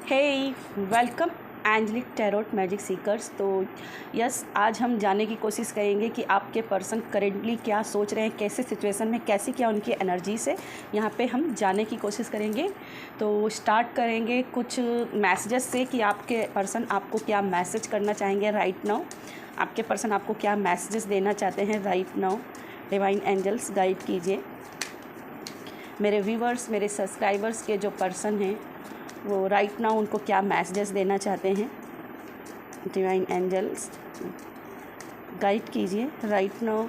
हे welcome angelic tarot magic seekers. तो yes, आज हम जानने की कोशिश करेंगे कि आपके पर्सन करेंटली क्या सोच रहे हैं, कैसे सिचुएशन में, कैसी क्या उनकी एनर्जी से यहाँ पे हम जानने की कोशिश करेंगे। तो स्टार्ट करेंगे कुछ मैसेजेस से कि आपके पर्सन आपको क्या मैसेज करना चाहेंगे राइट नाउ। आपके पर्सन आपको क्या मैसेजेस देना चाहते हैं right now. Divine angels guide कीजिए। मेरे व्यूवर्स, मेरे सब्सक्राइबर्स के जो पर्सन हैं वो राइट नाउ उनको क्या मैसेजेस देना चाहते हैं। डिवाइन एंजल्स गाइड कीजिए राइट नाउ।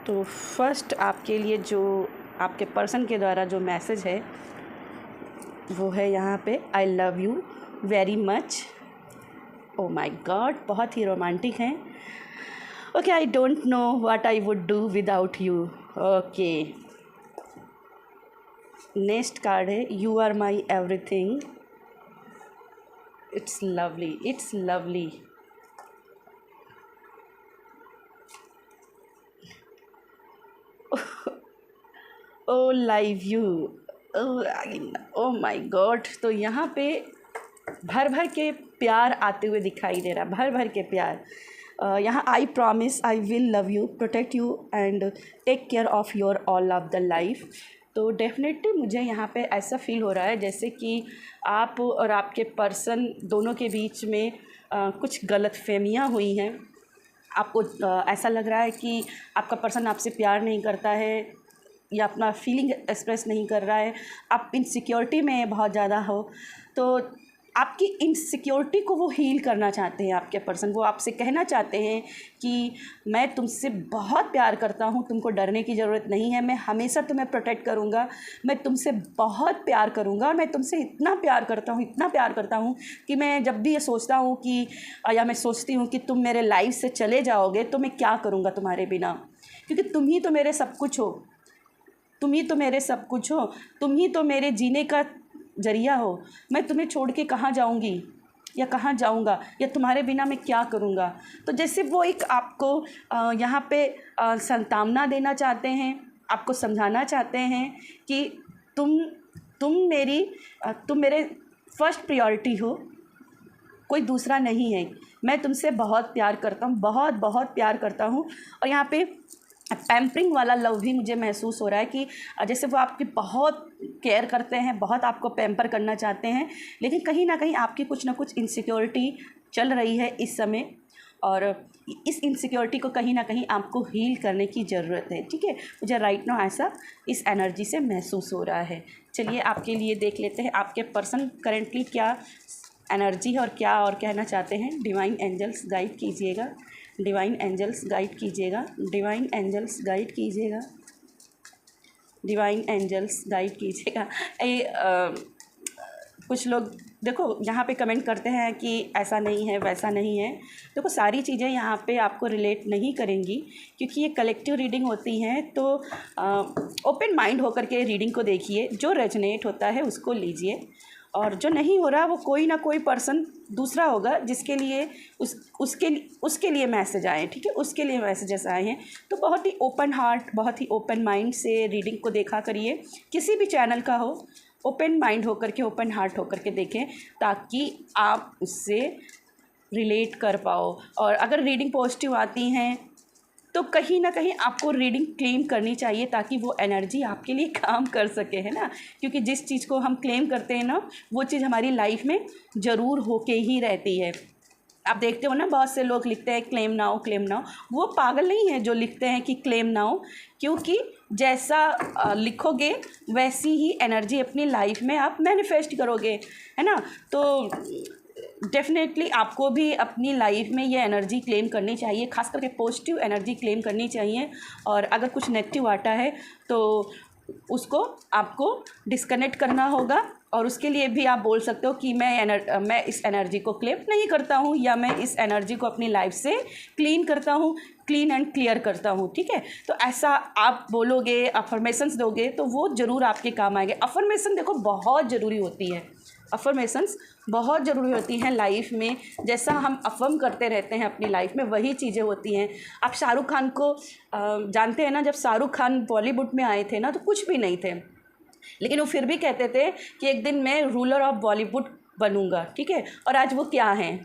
तो फर्स्ट आपके लिए जो आपके पर्सन के द्वारा जो मैसेज है वो है यहाँ पे, I love you very much. Oh my God, बहुत ही रोमांटिक हैं। Okay, I don't know what I would do without you. Okay, next card है, you are my everything. It's lovely, it's lovely. Oh live you, oh my God. तो यहाँ पे भर भर के प्यार आते हुए दिखाई दे रहा है, भर भर के प्यार। यहाँ I promise I will love you, protect you and take care of your all of the life. तो डेफिनेटली मुझे यहाँ पे ऐसा फील हो रहा है जैसे कि आप और आपके पर्सन दोनों के बीच में कुछ गलतफहमियाँ हुई हैं। आपको ऐसा लग रहा है कि आपका पर्सन आपसे प्यार नहीं करता है या अपना फीलिंग एक्सप्रेस नहीं कर रहा है, आप इनसिक्योरिटी में बहुत ज़्यादा हो। तो आपकी इनसिक्योरिटी को वो हील करना चाहते हैं आपके पर्सन। वो आपसे कहना चाहते हैं कि मैं तुमसे बहुत प्यार करता हूँ, तुमको डरने की ज़रूरत नहीं है, मैं हमेशा तुम्हें प्रोटेक्ट करूँगा, मैं तुमसे बहुत प्यार करूँगा और मैं तुमसे इतना प्यार करता हूँ, इतना प्यार करता हूँ कि मैं जब भी ये सोचता हूँ कि या मैं सोचती हूँ कि तुम मेरे लाइफ से चले जाओगे तो मैं क्या करूँगा तुम्हारे बिना, क्योंकि तुम ही तो मेरे सब कुछ हो, तुम ही तो मेरे सब कुछ हो, तुम ही तो मेरे जीने का ज़रिया हो। मैं तुम्हें छोड़ के कहाँ जाऊँगी या कहाँ जाऊँगा या तुम्हारे बिना मैं क्या करूँगा। तो जैसे वो एक आपको यहाँ पे सांत्वना देना चाहते हैं, आपको समझाना चाहते हैं कि तुम मेरे फर्स्ट प्रायोरिटी हो, कोई दूसरा नहीं है। मैं तुमसे बहुत प्यार करता हूँ, बहुत बहुत प्यार करता हूँ। और यहाँ पे पैम्परिंग वाला लव भी मुझे महसूस हो रहा है कि जैसे वो आपकी बहुत केयर करते हैं, बहुत आपको पैम्पर करना चाहते हैं, लेकिन कहीं ना कहीं आपकी कुछ ना कुछ इनसिक्योरिटी चल रही है इस समय, और इस इनसिक्योरिटी को कहीं ना कहीं आपको हील करने की ज़रूरत है। ठीक है, मुझे राइट नाउ ऐसा इस एनर्जी से महसूस हो रहा है। चलिए आपके लिए देख लेते हैं आपके पर्सन करेंटली क्या एनर्जी है और क्या और कहना चाहते हैं। डिवाइन एंजल्स गाइड कीजिएगा, डिवाइन एंजल्स गाइड कीजिएगा, डिवाइन एंजल्स गाइड कीजिएगा, डिवाइन एंजल्स गाइड कीजिएगा। कुछ लोग देखो यहाँ पे कमेंट करते हैं कि ऐसा नहीं है, वैसा नहीं है। देखो सारी चीज़ें यहाँ पे आपको रिलेट नहीं करेंगी क्योंकि ये कलेक्टिव रीडिंग होती हैं। तो ओपन माइंड होकर के रीडिंग को देखिए, जो रेजोनेट होता है उसको लीजिए, और जो नहीं हो रहा वो कोई ना कोई पर्सन दूसरा होगा जिसके लिए उसके लिए मैसेज आए हैं। ठीक है, उसके लिए मैसेजेस आए हैं। तो बहुत ही ओपन हार्ट, बहुत ही ओपन माइंड से रीडिंग को देखा करिए, किसी भी चैनल का हो, ओपन माइंड होकर के, ओपन हार्ट होकर के देखें ताकि आप उससे रिलेट कर पाओ। और अगर रीडिंग पॉजिटिव आती हैं तो कहीं ना कहीं आपको रीडिंग क्लेम करनी चाहिए ताकि वो एनर्जी आपके लिए काम कर सके, है ना। क्योंकि जिस चीज़ को हम क्लेम करते हैं ना, वो चीज़ हमारी लाइफ में ज़रूर होके ही रहती है। आप देखते हो ना, बहुत से लोग लिखते हैं क्लेम नाउ, क्लेम नाउ। वो पागल नहीं है जो लिखते हैं कि क्लेम नाउ, क्योंकि जैसा लिखोगे वैसी ही एनर्जी अपनी लाइफ में आप मैनिफेस्ट करोगे, है ना। तो डेफिनेटली आपको भी अपनी लाइफ में ये एनर्जी क्लेम करनी चाहिए, खास करके पॉजिटिव एनर्जी क्लेम करनी चाहिए। और अगर कुछ नेगेटिव आता है तो उसको आपको डिस्कनेक्ट करना होगा। और उसके लिए भी आप बोल सकते हो कि मैं इस एनर्जी को क्लेम नहीं करता हूँ, या मैं इस एनर्जी को अपनी लाइफ से क्लीन करता हूँ, क्लीन एंड क्लियर करता हूँ। ठीक है, तो ऐसा आप बोलोगे, अफर्मेशंस दोगे तो वो ज़रूर आपके काम आएंगे। अफर्मेशन देखो बहुत ज़रूरी होती है, अफर्मेशंस बहुत ज़रूरी होती हैं लाइफ में। जैसा हम अफर्म करते रहते हैं अपनी लाइफ में, वही चीज़ें होती हैं। आप शाहरुख खान को जानते हैं ना, जब शाहरुख खान बॉलीवुड में आए थे ना तो कुछ भी नहीं थे, लेकिन वो फिर भी कहते थे कि एक दिन मैं रूलर ऑफ बॉलीवुड बनूंगा। ठीक है, और आज वो क्या हैं,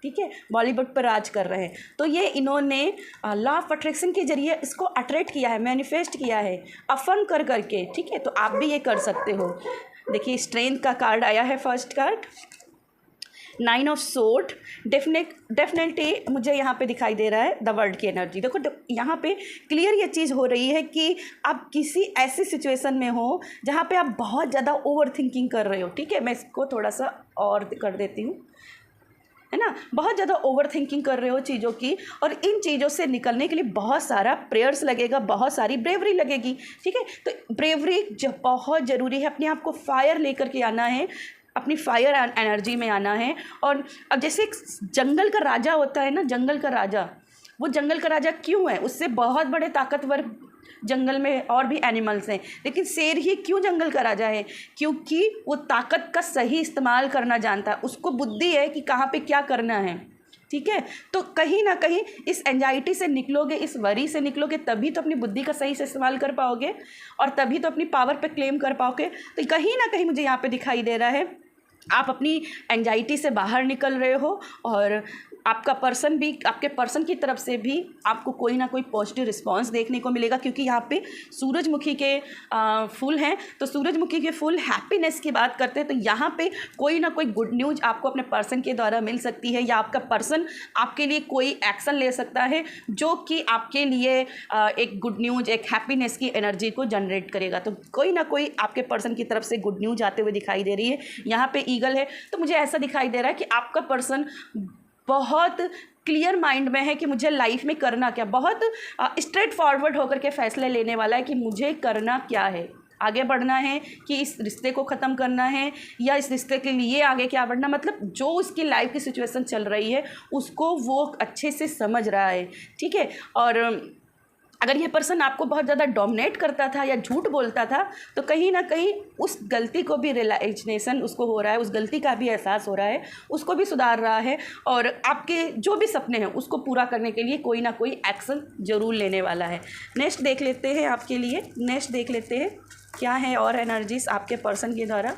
ठीक है, बॉलीवुड पर राज कर रहे हैं। तो ये इन्होंने लॉ ऑफ अट्रैक्शन के जरिए इसको अट्रैक्ट किया है, मैनिफेस्ट किया है, अफर्म कर करके। ठीक है, तो आप भी ये कर सकते हो। देखिए स्ट्रेंथ का कार्ड आया है, first card 9 of sword. Definitely मुझे यहाँ पे दिखाई दे रहा है द वर्ल्ड की एनर्जी। देखो यहाँ पे क्लियर ये चीज़ हो रही है कि आप किसी ऐसी सिचुएशन में हो जहाँ पे आप बहुत ज़्यादा ओवर थिंकिंग कर रहे हो। ठीक है, मैं इसको थोड़ा सा और कर देती हूँ, है ना, बहुत ज़्यादा ओवर थिंकिंग कर रहे हो चीज़ों की, और इन चीज़ों से निकलने के लिए बहुत सारा प्रेयर्स लगेगा, बहुत सारी ब्रेवरी लगेगी। ठीक है, तो ब्रेवरी बहुत ज़रूरी है। अपने आप को फायर लेकर के आना है, अपनी फायर एनर्जी में आना है। और अब जैसे एक जंगल का राजा होता है ना, जंगल का राजा, वो जंगल का राजा क्यों है? उससे बहुत बड़े ताकतवर जंगल में और भी एनिमल्स हैं, लेकिन शेर ही क्यों जंगल का राजा है? क्योंकि वो ताकत का सही इस्तेमाल करना जानता है, उसको बुद्धि है कि कहाँ पे क्या करना है। ठीक है, तो कहीं ना कहीं इस एंजाइटी से निकलोगे, इस वरी से निकलोगे, तभी तो अपनी बुद्धि का सही से इस्तेमाल कर पाओगे, और तभी तो अपनी पावर पे क्लेम कर पाओगे। तो कहीं ना कहीं मुझे यहाँ पे दिखाई दे रहा है आप अपनी एंजाइटी से बाहर निकल रहे हो, और आपका पर्सन भी, आपके पर्सन की तरफ से भी आपको कोई ना कोई पॉजिटिव रिस्पांस देखने को मिलेगा। क्योंकि यहाँ पे सूरजमुखी के फूल हैं, तो सूरजमुखी के फूल हैप्पीनेस की बात करते हैं। तो यहाँ पे कोई ना कोई गुड न्यूज़ आपको अपने पर्सन के द्वारा मिल सकती है, या आपका पर्सन आपके लिए कोई एक्शन ले सकता है जो कि आपके लिए एक गुड न्यूज़, एक हैप्पीनेस की एनर्जी को जनरेट करेगा। तो कोई ना कोई आपके पर्सन की तरफ से गुड न्यूज़ आते हुए दिखाई दे रही है। यहाँ पे ईगल है, तो मुझे ऐसा दिखाई दे रहा है कि आपका पर्सन बहुत क्लियर माइंड में है कि मुझे लाइफ में करना क्या, बहुत स्ट्रेट फॉरवर्ड होकर के फैसले लेने वाला है कि मुझे करना क्या है, आगे बढ़ना है कि इस रिश्ते को ख़त्म करना है, या इस रिश्ते के लिए आगे क्या बढ़ना। मतलब जो उसकी लाइफ की सिचुएशन चल रही है उसको वो अच्छे से समझ रहा है। ठीक है, और अगर ये पर्सन आपको बहुत ज़्यादा डोमिनेट करता था या झूठ बोलता था, तो कहीं ना कहीं उस गलती को भी रियलाइजेशन उसको हो रहा है, उस गलती का भी एहसास हो रहा है, उसको भी सुधार रहा है, और आपके जो भी सपने हैं उसको पूरा करने के लिए कोई ना कोई एक्शन ज़रूर लेने वाला है। नेक्स्ट देख लेते हैं आपके लिए, नेक्स्ट देख लेते हैं क्या है और एनर्जीज आपके पर्सन के द्वारा,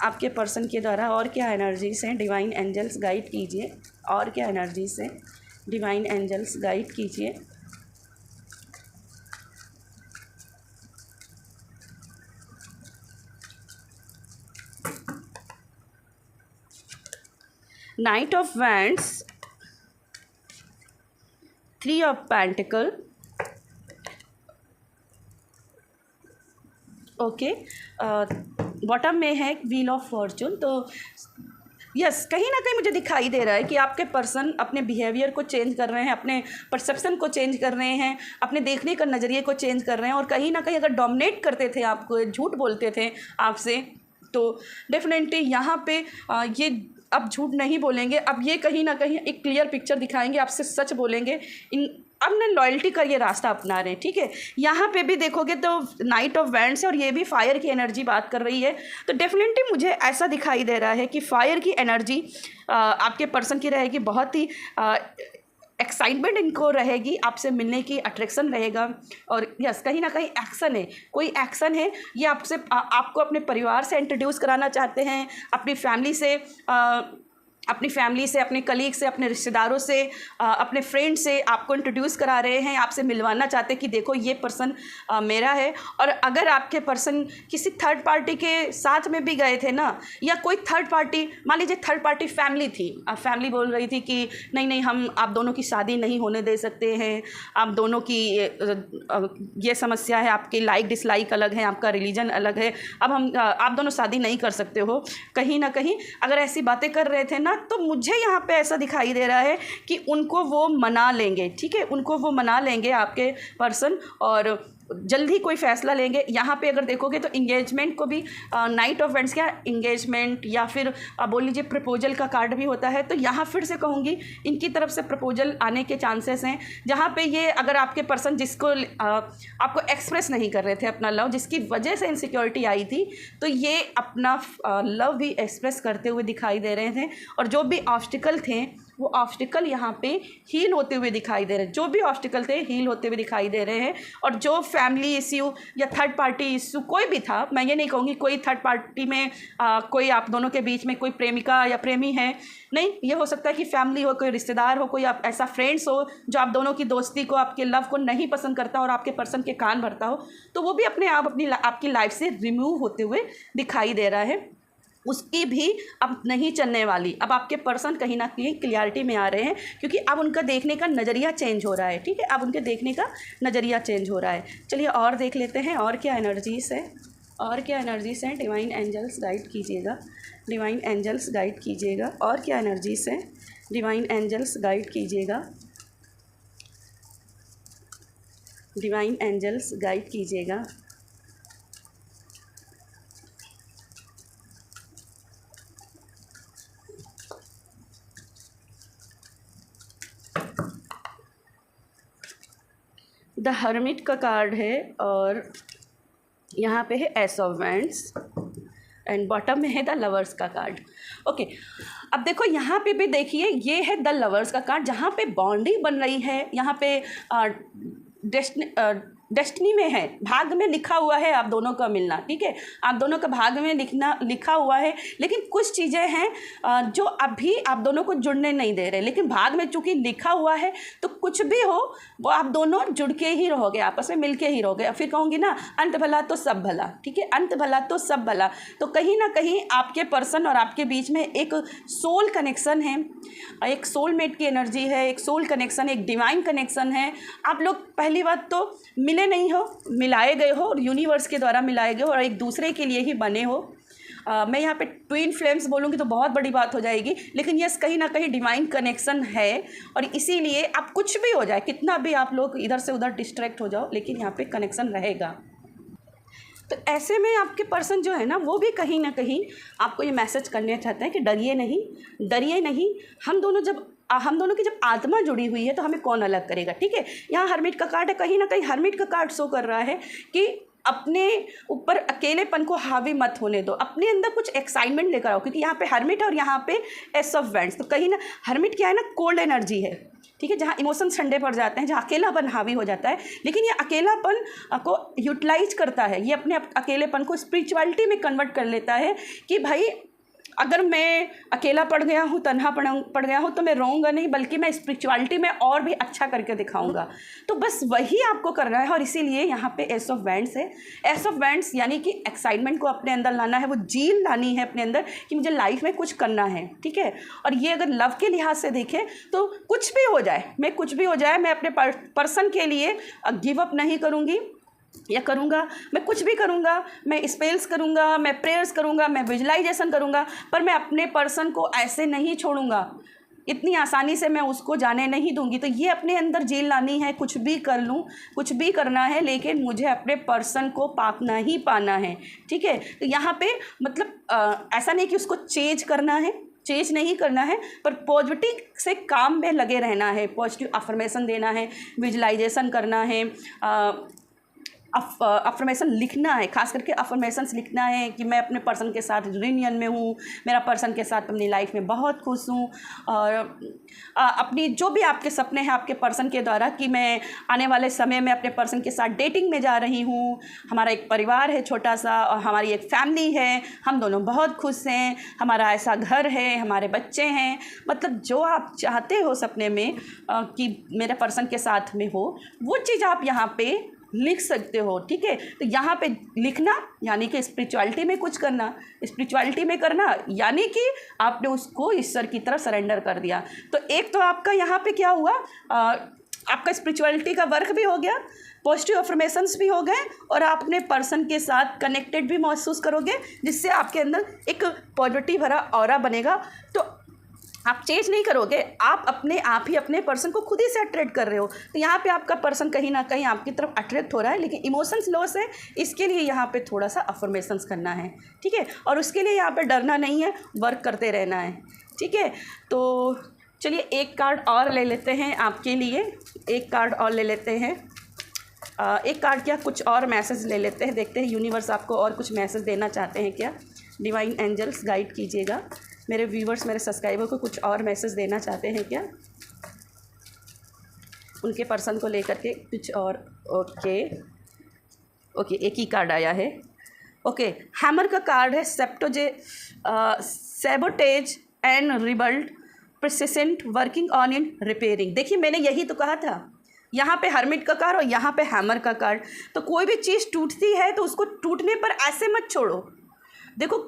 आपके पर्सन के द्वारा और क्या एनर्जीज हैं। डिवाइन एंजल्स गाइड कीजिए, और क्या एनर्जीज हैं, डिवाइन एंजल्स गाइड कीजिए। Knight of Wands, 3 of Pentacle, okay, bottom में है व्हील ऑफ फॉर्चून। तो यस, कहीं ना कहीं मुझे दिखाई दे रहा है कि आपके पर्सन अपने बिहेवियर को चेंज कर रहे हैं, अपने परसेप्शन को चेंज कर रहे हैं, अपने देखने का नज़रिए को चेंज कर रहे हैं। और कहीं ना कहीं अगर डोमिनेट करते थे आपको, झूठ बोलते थे आपसे, तो डेफिनेटली यहाँ पे ये अब झूठ नहीं बोलेंगे। अब ये कहीं ना कहीं एक क्लियर पिक्चर दिखाएंगे, आपसे सच बोलेंगे। अब ना लॉयल्टी का ये रास्ता अपना रहे हैं। ठीक है, यहाँ पे भी देखोगे तो नाइट ऑफ वैंड्स है, और ये भी फायर की एनर्जी बात कर रही है। तो डेफिनेटली मुझे ऐसा दिखाई दे रहा है कि फायर की एनर्जी आपके पर्सन की रहेगी, बहुत ही एक्साइटमेंट इनको रहेगी, आपसे मिलने की अट्रैक्शन रहेगा। और यस, कहीं ना कहीं एक्शन है, कोई एक्शन है, ये आपसे आपको अपने परिवार से इंट्रोड्यूस कराना चाहते हैं, अपनी फैमिली से, अपने कलीग से, अपने रिश्तेदारों से, अपने फ्रेंड से आपको इंट्रोड्यूस करा रहे हैं, आपसे मिलवाना चाहते हैं कि देखो ये पर्सन मेरा है। और अगर आपके पर्सन किसी थर्ड पार्टी के साथ में भी गए थे ना, या कोई थर्ड पार्टी, मान लीजिए थर्ड पार्टी फैमिली थी, फैमिली बोल रही थी कि नहीं नहीं, हम आप दोनों की शादी नहीं होने दे सकते हैं, आप दोनों की ये समस्या है, आपकी लाइक डिसलाइक अलग है, आपका रिलीजन अलग है, अब हम आप दोनों शादी नहीं कर सकते हो। कहीं ना कहीं अगर ऐसी बातें कर रहे थे ना, तो मुझे यहाँ पे ऐसा दिखाई दे रहा है कि उनको वो मना लेंगे। ठीक है, उनको वो मना लेंगे आपके पर्सन, और जल्दी कोई फ़ैसला लेंगे। यहाँ पे अगर देखोगे तो इंगेजमेंट को भी नाइट ऑफ वेंट्स, क्या इंगेजमेंट या फिर बोल लीजिए प्रपोजल का कार्ड भी होता है। तो यहाँ फिर से कहूँगी इनकी तरफ से प्रपोजल आने के चांसेस हैं, जहाँ पे ये अगर आपके पर्सन जिसको आपको एक्सप्रेस नहीं कर रहे थे अपना लव, जिसकी वजह से इनसिक्योरिटी आई थी, तो ये अपना लव भी एक्सप्रेस करते हुए दिखाई दे रहे थे। और जो भी ऑब्स्टिकल थे वो ऑब्स्टिकल यहाँ पे हील होते हुए दिखाई दे रहे हैं, जो भी ऑब्स्टिकल थे हील होते हुए दिखाई दे रहे हैं। और जो फैमिली इश्यू या थर्ड पार्टी इश्यू कोई भी था, मैं ये नहीं कहूँगी कोई थर्ड पार्टी में कोई आप दोनों के बीच में कोई प्रेमिका या प्रेमी है, नहीं, ये हो सकता है कि फैमिली हो, कोई रिश्तेदार हो, कोई आप ऐसा फ्रेंड्स हो जो आप दोनों की दोस्ती को, आपके लव को नहीं पसंद करता और आपके पर्सन के कान भरता हो, तो वो भी अपने आप आपकी लाइफ से रिमूव होते हुए दिखाई दे रहा है। उसकी भी अब नहीं चलने वाली। अब आपके पर्सन कहीं ना कहीं क्लियरिटी में आ रहे हैं, क्योंकि अब उनका देखने का नज़रिया चेंज हो रहा है। ठीक है, अब उनके देखने का नज़रिया चेंज हो रहा है। चलिए और देख लेते हैं और क्या एनर्जीज है, और क्या एनर्जीज हैं। डिवाइन एंजल्स गाइड कीजिएगा, डिवाइन एंजल्स गाइड कीजिएगा। और क्या एनर्जीज हैं, डिवाइन एंजल्स गाइड कीजिएगा, डिवाइन एंजल्स गाइड कीजिएगा। द हर्मिट का कार्ड है और यहाँ पे है S of wands and bottom में है द लवर्स का कार्ड। ओके, अब देखो यहाँ पे भी देखिए, ये है द लवर्स का कार्ड, जहाँ पे बॉन्डिंग बन रही है। यहाँ पे डेस्टिनी में है, भाग्य में लिखा हुआ है आप दोनों का मिलना। ठीक है, आप दोनों का भाग्य में लिखा हुआ है, लेकिन कुछ चीज़ें हैं जो अभी आप दोनों को जुड़ने नहीं दे रहे, लेकिन भाग्य में चूंकि लिखा हुआ है तो कुछ भी हो वो आप दोनों जुड़ के ही रहोगे, आपस में मिल के ही रहोगे। फिर कहूँगी ना, अंत भला तो सब भला। ठीक है, अंत भला तो सब भला। तो कहीं ना कहीं आपके पर्सन और आपके बीच में एक सोल कनेक्शन है, एक सोलमेट की एनर्जी है, एक सोल कनेक्शन, एक डिवाइन कनेक्शन है। आप लोग पहली बात तो मिले नहीं हो, मिलाए गए हो, और यूनिवर्स के द्वारा मिलाए गए हो और एक दूसरे के लिए ही बने हो। मैं यहाँ पे ट्विन फ्लेम्स बोलूँगी तो बहुत बड़ी बात हो जाएगी, लेकिन यस कहीं ना कहीं डिवाइन कनेक्शन है। और इसीलिए आप कुछ भी हो जाए, कितना भी आप लोग इधर से उधर डिस्ट्रैक्ट हो जाओ, लेकिन यहाँ पे कनेक्शन रहेगा। तो ऐसे में आपके पर्सन जो है ना, वो भी कहीं ना कहीं आपको ये मैसेज करने चाहते हैं कि डरिए नहीं, डरिए नहीं। हम दोनों की जब आत्मा जुड़ी हुई है तो हमें कौन अलग करेगा। ठीक है, यहाँ हर्मिट का कार्ड है, कहीं ना कहीं हर्मिट का कार्ड शो कर रहा है कि अपने ऊपर अकेलेपन को हावी मत होने दो, अपने अंदर कुछ एक्साइटमेंट लेकर आओ। क्योंकि यहाँ पे हर्मिट और यहाँ पे एस ऑफ वैंड्स, तो कहीं ना हर्मिट क्या है ना, कोल्ड एनर्जी है। ठीक है, जहाँ इमोशंस ठंडे पड़ जाते हैं, जहाँ अकेलापन हावी हो जाता है, लेकिन ये अकेलापन को यूटिलाइज करता है, ये अपने अकेलेपन को स्पिरिचुअलिटी में कन्वर्ट कर लेता है कि भाई अगर मैं अकेला पड़ गया हूँ, तन्हा पड़ गया हूँ, तो मैं रोऊंगा नहीं, बल्कि मैं स्पिरिचुअलिटी में और भी अच्छा करके दिखाऊंगा। तो बस वही आपको करना है। और इसीलिए यहाँ पे एस ऑफ वैंड्स है। एस ऑफ वैंड्स यानी कि एक्साइटमेंट को अपने अंदर लाना है, वो जील लानी है अपने अंदर कि मुझे लाइफ में कुछ करना है। ठीक है, और ये अगर लव के लिहाज से देखें तो कुछ भी हो जाए, मैं अपने पर्सन के लिए गिव अप नहीं करूँगी या करूँगा। मैं कुछ भी करूँगा, मैं स्पेल्स करूँगा, मैं प्रेयर्स करूँगा, मैं विजुलाइजेशन करूँगा, पर मैं अपने पर्सन को ऐसे नहीं छोड़ूंगा, इतनी आसानी से मैं उसको जाने नहीं दूंगी। तो ये अपने अंदर जेल लानी है, कुछ भी कर लूँ, कुछ भी करना है, लेकिन मुझे अपने पर्सन को पाना ही पाना है। ठीक है, तो यहाँ पे मतलब ऐसा नहीं कि उसको चेंज करना है, चेंज नहीं करना है, पर पॉजिटिव से काम में लगे रहना है, पॉजिटिव अफर्मेशन देना है, विजुलाइजेशन करना है, अफर्मेशन लिखना है, खास करके अफर्मेशंस लिखना है कि मैं अपने पर्सन के साथ यूनियन में हूँ, मेरा पर्सन के साथ अपनी लाइफ में बहुत खुश हूँ। और अपनी जो भी आपके सपने हैं आपके पर्सन के द्वारा कि मैं आने वाले समय में अपने पर्सन के साथ डेटिंग में जा रही हूँ, हमारा एक परिवार है छोटा सा और हमारी एक फैमिली है, हम दोनों बहुत खुश हैं, हमारा ऐसा घर है, हमारे बच्चे हैं, मतलब जो आप चाहते हो सपने में कि मेरे पर्सन के साथ में हो, वो चीज़ आप यहाँ पे लिख सकते हो। ठीक है, तो यहाँ पे लिखना यानी कि स्पिरिचुअलिटी में कुछ करना, स्पिरिचुअलिटी में करना यानी कि आपने उसको ईश्वर की तरफ सरेंडर कर दिया। तो एक तो आपका यहाँ पे क्या हुआ, आपका स्पिरिचुअलिटी का वर्क भी हो गया, पॉजिटिव अफर्मेशंस भी हो गए, और आप अपने पर्सन के साथ कनेक्टेड भी महसूस करोगे, जिससे आपके अंदर एक पॉजिटिव भरा ऑरा बनेगा। तो आप चेंज नहीं करोगे, आप अपने आप ही अपने पर्सन को खुद ही से अट्रैक्ट कर रहे हो। तो यहाँ पे आपका पर्सन कहीं ना कहीं आपकी तरफ अट्रैक्ट हो रहा है, लेकिन इमोशंस लॉस है, इसके लिए यहाँ पे थोड़ा सा अफर्मेशंस करना है, ठीक है। और उसके लिए यहाँ पे डरना नहीं है, वर्क करते रहना है, ठीक है। तो चलिए एक कार्ड और ले लेते हैं आपके लिए, एक कार्ड और ले लेते हैं। एक कार्ड क्या, कुछ और मैसेज ले लेते हैं, देखते हैं यूनिवर्स आपको और कुछ मैसेज देना चाहते हैं क्या। डिवाइन एंजल्स गाइड कीजिएगा, मेरे व्यूवर्स मेरे सब्सक्राइबर को कुछ और मैसेज देना चाहते हैं क्या, उनके पर्सन को लेकर के कुछ और। ओके, एक ही कार्ड आया है। ओके, हैमर का कार्ड है, sabotage and rebuilt, persistent, working on in repairing. देखिए मैंने यही तो कहा था, यहाँ पे हर्मिट का कार्ड और यहाँ पे हैमर का कार्ड। तो कोई भी चीज़ टूटती है तो उसको टूटने पर ऐसे मत छोड़ो। देखो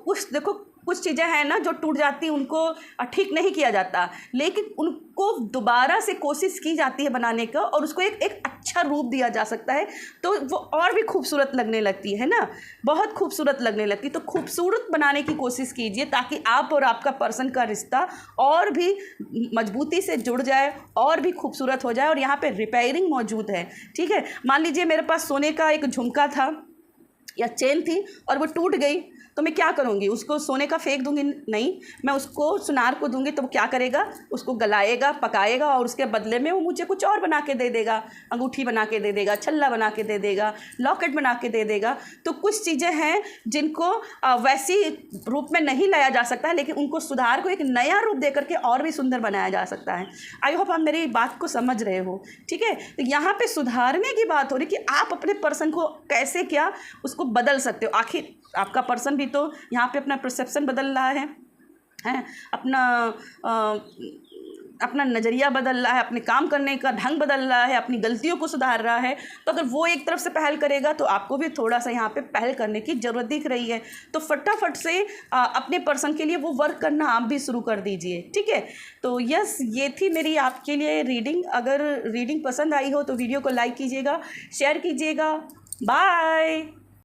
कुछ चीज़ें हैं ना जो टूट जाती हैं, उनको ठीक नहीं किया जाता, लेकिन उनको दोबारा से कोशिश की जाती है बनाने का, और उसको एक अच्छा रूप दिया जा सकता है, तो वो और भी खूबसूरत लगने लगती है ना, बहुत खूबसूरत लगने लगती है। तो खूबसूरत बनाने की कोशिश कीजिए ताकि आप और आपका पर्सन का रिश्ता और भी मजबूती से जुड़ जाए और भी खूबसूरत हो जाए। और यहाँ पे रिपेयरिंग मौजूद है, ठीक है। मान लीजिए मेरे पास सोने का एक झुमका था या चेन थी और वो टूट गई, तो मैं क्या करूँगी, उसको सोने का फेंक दूँगी? नहीं, मैं उसको सुनार को दूँगी, तो वो क्या करेगा, उसको गलाएगा, पकाएगा, और उसके बदले में वो मुझे कुछ और बना के दे देगा, अंगूठी बना के दे देगा, छल्ला बना के दे देगा, लॉकेट बना के दे देगा। तो कुछ चीज़ें हैं जिनको वैसी रूप में नहीं लाया जा सकता है, लेकिन उनको सुधार को एक नया रूप दे करके और भी सुंदर बनाया जा सकता है। आई होप आप मेरी बात को समझ रहे हो, ठीक है। तो यहाँ पर सुधारने की बात हो रही कि आप अपने पर्सन को कैसे क्या उसको बदल सकते हो। आखिर आपका पर्सन भी तो यहाँ पे अपना परसेप्शन बदल रहा है, अपना नज़रिया बदल रहा है, अपने काम करने का ढंग बदल रहा है, अपनी गलतियों को सुधार रहा है। तो अगर वो एक तरफ से पहल करेगा तो आपको भी थोड़ा सा यहाँ पे पहल करने की ज़रूरत दिख रही है। तो फटाफट से अपने पर्सन के लिए वो वर्क करना आप भी शुरू कर दीजिए, ठीक है। तो यस, ये थी मेरी आपके लिए रीडिंग। अगर रीडिंग पसंद आई हो तो वीडियो को लाइक कीजिएगा, शेयर कीजिएगा। बाय।